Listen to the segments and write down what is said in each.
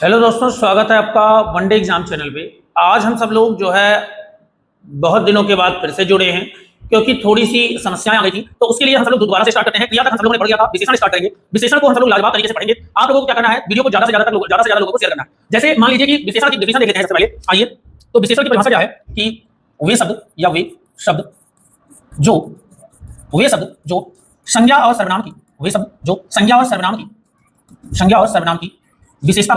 Hello दोस्तों, स्वागत है आपका वनडे एग्जाम चैनल पे। आज हम सब लोग जो है बहुत दिनों के बाद फिर से जुड़े हैं क्योंकि थोड़ी सी समस्याएं आ गई थी। तो उसके लिए हम सब लोग दोबारा से स्टार्ट करते हैं। क्रिया तक हम सब लोगों ने पढ़ लिया था, विशेषण स्टार्ट करेंगे। विशेषण को हम सब लोग लाजवाब तरीके से पढ़ेंगे। आप लोगों को क्या करना है, वीडियो को ज्यादा से ज्यादा लोगों को शेयर करना है। जैसे मान लीजिए कि विशेषण की डिफिनेशन देख लेते हैं सबसे पहले। आइए, तो विशेषण की परिभाषा क्या है कि वे शब्द जो संज्ञा और सर्वनाम की विशेषता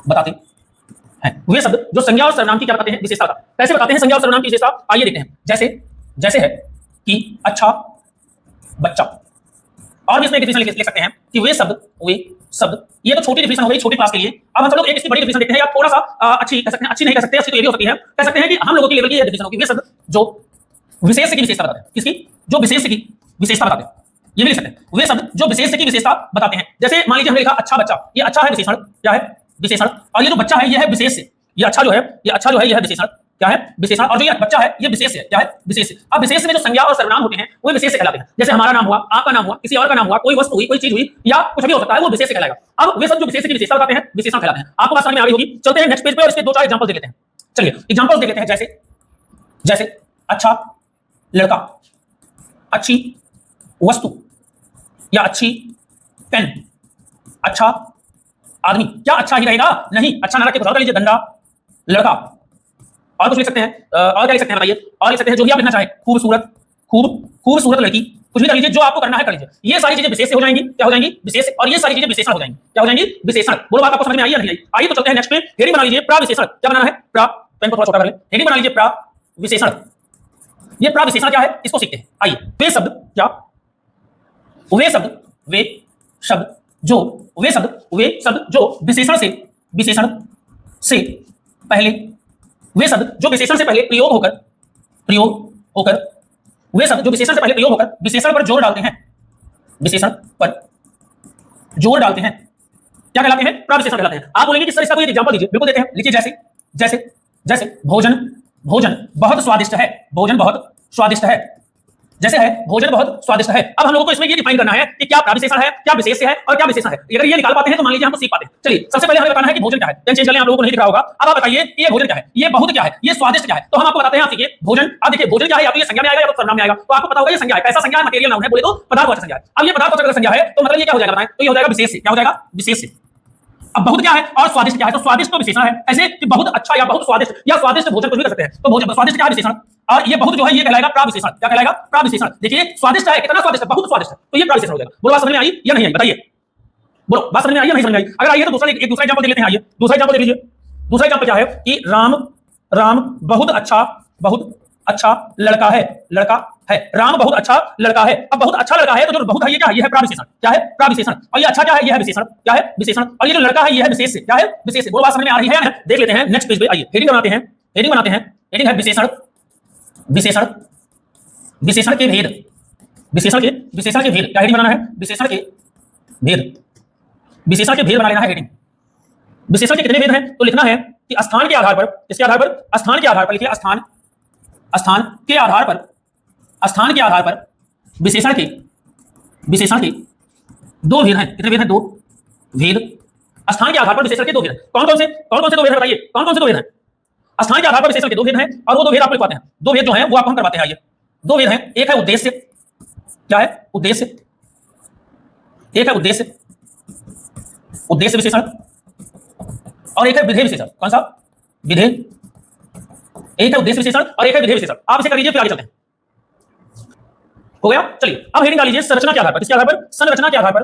बताते हैं। वे शब्द जो संज्ञा और सर्वनाम की क्या बताते हैं, विशेषता। कैसे बताते हैं संज्ञा और सर्वनाम की विशेषता, आइए देखते हैं। जैसे है कि अच्छा बच्चा। और भी इसमें डिफिनेशन लिख सकते हैं कि वे शब्द ये तो छोटी डिफिनेशन हो गई छोटी क्लास के लिए। अब हम सब लोग एक इसकी बड़ी डिफिनेशन देखते हैं, या थोड़ा सा अच्छी कह सकते हैं, अच्छी नहीं कह सकते, अच्छी तो ये भी हो सकती है। कह सकते हैं कि हम लोगों की लेवल की डिफिनेशन होगी। वे शब्द जो विशेष की विशेषता बताते हैं। किसकी? जो विशेष की विशेषता बताते हैं, ये भी लिख सकते हैं। वे शब्द जो विशेष की विशेषता बताते हैं। जैसे मान लीजिए हमने लिखा अच्छा बच्चा। ये अच्छा है विशेषण, क्या है? विशेषण। और ये जो बच्चा है ये है विशेष से। ये अच्छा जो है यह है विशेषण, क्या है? विशेषण। और जो ये बच्चा है ये विशेष है, क्या है? विशेष। अब विशेष में जो संज्ञा और सर्वनाम होते हैं वो विशेष से कहलाते हैं। जैसे हमारा नाम हुआ, आपका नाम हुआ, किसी और का नाम हुआ, कोई वस्तु हुई, कोई चीज हुई, या कुछ भी हो सकता है, वो विशेष से कहलाएगा। अब वे सब जो विशेष की विशेषता बताते हैं विशेषण कहलाते हैं। आपको बात समझ में आ रही होगी। चलते हैं नेक्स्ट पेज पे और इसके दो चार एग्जांपल देख लेते हैं। चलिए एग्जांपल्स देख लेते हैं। जैसे अच्छा लड़का, अच्छी वस्तु या अच्छी पेन, अच्छा आदमी। क्या अच्छा ही रहेगा? नहीं, अच्छा ना रख के कुछ और कर लीजिए, गंदा लड़का। और कुछ लिख सकते हैं, और क्या लिख सकते हैं बताइए? और लिख सकते हैं जो भी आप लिखना चाहे, खूबसूरत लड़की, कुछ भी कर लीजिए, जो आपको करना है कर लीजिए। ये सारी चीजें विशेष से हो जाएंगी, क्या हो जाएंगी? विशेष। और ये सारी चीजें विशेषण हो जाएंगी, क्या हो जाएंगी? विशेषण। बोलो बात आपको समझ में आई या नहीं आई? आइए तो चलते हैं नेक्स्ट पे। हेडिंग बना लीजिए प्राविशेषण। क्या बनाना है? प्रा, पेन को थोड़ा छोटा कर ले। हेडिंग बना लीजिए प्राविशेषण। ये प्राविशेषण क्या है इसको सीखते हैं। आइए, वे शब्द जो विशेषण से पहले प्रयोग होकर विशेषण पर जोर डालते हैं, क्या कहलाते हैं? प्राविशेषण कहलाते हैं। आप बोलेंगे कि सर इसका कोई एग्जांपल दीजिए। बिल्कुल देते हैं। लिखिए जैसे भोजन बहुत स्वादिष्ट है। जैसे है भोजन बहुत स्वादिष्ट है। अब हम लोगों को इसमें ये डिफाइन करना है कि क्या प्राविशेषण है, क्या विशेष है और क्या विशेषण है। अगर ये निकाल पाते हैं तो मान लीजिए हमको सीख पाते हैं। चलिए सबसे पहले हमें बताना है कि भोजन क्या है। पेन चेंज कर लें, आप लोगों को नहीं दिख रहा होगा। अब आप बताइए ये भोजन क्या है, ये बहुत क्या है, ये स्वादिष्ट क्या है। तो हम आपको बताते हैं। आप देखिए भोजन, अब देखिए भोजन क्या है, या तो ये संज्ञा में आएगा या तो सर्वनाम में आएगा। तो आपको पता होगा ये संज्ञा है। कैसा संज्ञा है? मटेरियल नाउन है, बोले तो पदार्थवाचक संज्ञा है। अब ये पदार्थवाचक संज्ञा है तो मतलब ये क्या हो जाएगा बताएं? तो ये हो जाएगा विशेष से। क्या हो जाएगा? विशेष से। अब बहुत क्या है और स्वादिष्ट क्या है? तो स्वादिष्ट तो विशेषण है। ऐसे कि बहुत अच्छा या बहुत स्वादिष्ट या स्वादिष्ट भोजन कुछ भी कर सकते हैं। तो भोजन स्वादिष्ट क्या है? विशेषण। और ये बहुत जो है ये कहलाएगा प्राविशेषण। क्या कहलाएगा? प्राविशेषण। देखिए स्वादिष्ट है, कितना स्वादिष्ट है, बहुत स्वादिष्ट है, तो ये प्राविशेषण हो जाएगा। बोलो बात समझ में आई या नहीं आई? बताइए, बोलो बात समझ में आई या नहीं समझ में आई? अगर आई है तो दूसरा एग्जांपल देख लेते हैं। आइए दूसरा एग्जांपल देख लीजिए। दूसरा एग्जांपल क्या है कि राम बहुत अच्छा लड़का है। राम बहुत अच्छा लड़का है। अब बहुत अच्छा लड़का है तो जो बहुत है ये क्या है? ये है प्राविशेषण। क्या है? प्राविशेषण। और ये अच्छा क्या है? ये है विशेषण। क्या है? विशेषण। और ये जो लड़का है ये है विशेष से। क्या है? विशेष से। बोलो बात समझ में आ रही है? देख लेते हैं नेक्स्ट पेज पे। आइए हेडिंग बनाते हैं। हेडिंग है विशेषण के भेद। क्या हेडिंग बनाना है? विशेषण के भेद बना लेना है हेडिंग। विशेषण के कितने भेद हैं तो लिखना है कि स्थान के आधार पर, किसके आधार पर? स्थान के आधार पर। लिखिए स्थान के आधार पर विशेषण के दो भेद हैं। कितने भेद हैं? दो भेद। स्थान के आधार पर विशेषण के दो भेद हैं। कौन कौन से दो भेद हैं बताइए? कौन से दो भेद हैं? स्थान के आधार पर विशेषण के दो भेद हैं और वो दो भेद आपको लिखवाते हैं। दो भेद जो हैं वो आपको हम करवाते हैं। आइए, दो भेद हैं। एक है उद्देश्य। क्या है? उद्देश्य। एक है उद्देश्य विशेषण और एक है विधेय विशेषण। कौन सा? विधेय। एक है उद्देश्य विशेषण और एक है विधेय विशेषण। आप इसे कर लीजिए, फिर आगे चलते हैं। हो गया? चलिए अब हेडिंग डाल लीजिए संरचना के आधार पर। किसके आधार पर? संरचना के आधार पर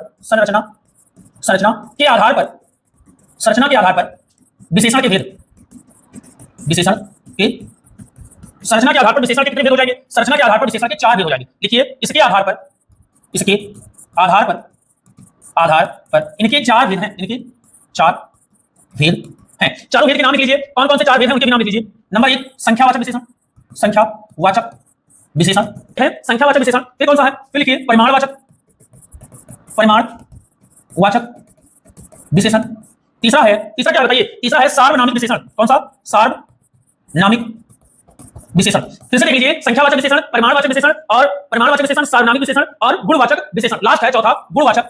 विशेषण के भेद। संरचना के आधार पर विशेषण के कितने भेद हो जाएंगे? संरचना के आधार पर विशेषण के 4 भेद हो जाएंगे। लिखिए इसके आधार पर इनके 4 भेद हैं। चारों भेद के नाम लिख लीजिए। कौन कौन से 4 भेद हैं उनके भी नाम लिख लीजिए। नंबर 1 संख्यावाचक विशेषण है। संख्यावाचक विशेषण। फिर कौन सा है? फिर लिखिए परिमाणवाचक विशेषण। तीसरा क्या बताइए? तीसरा है सार्वनामिक विशेषण। कौन सा? सार्वनामिक विशेषण। फिर से देख लीजिए संख्यावाचक विशेषण, परिमाणवाचक विशेषण और सार्वनामिक विशेषण और गुणवाचक विशेषण। लास्ट है चौथा गुणवाचक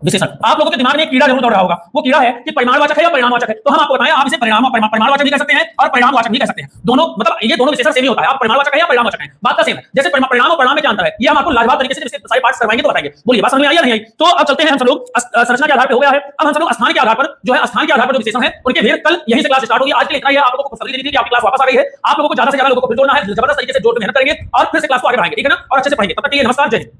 विशेषण। आप लोगों के दिमाग में एक कीड़ा जरूर दौड़ रहा होगा, वो कीड़ा है कि परिमाणवाचक है या परिणामवाचक है। तो हम आपको बताएं, आप इसे परिमाणवाचक भी कह सकते हैं और परिणामवाचक भी कह सकते हैं। दोनों मतलब ये दोनों विशेषण सेम ही होता है। आप परिमाणवाचक है या परिणामवाचक है, बात का सेम है। जैसे परिणाम और परिणाम में क्या अंतर है, ये हम आपको लाजवाब तरीके से इसके सारे पार्ट्स करवाएंगे तो बताएंगे। बोलिए बात समझ में आई या नहीं आई? तो अब चलते हैं हम सब लोग संरचना के आधार पर हो गया है। अब हम सब लोग स्थान के आधार पर जो है, स्थान के आधार पर जो विशेषण है उनके फिर कल यहीं से क्लास स्टार्ट होगी। आज के लिए इतना ही है। आप लोगों को खुशखबरी देनी थी कि आपकी क्लास वापस आ गई है। आप लोगों को ज्यादा से ज्यादा लोगों को फिर जोड़ना है, जबरदस्त तरीके से जोड़ के मेहनत करेंगे और फिर से क्लास को आगे बढ़ाएंगे, ठीक है ना? और अच्छे से पढ़ेंगे। तब तक के लिए नमस्कार, जय हिंद।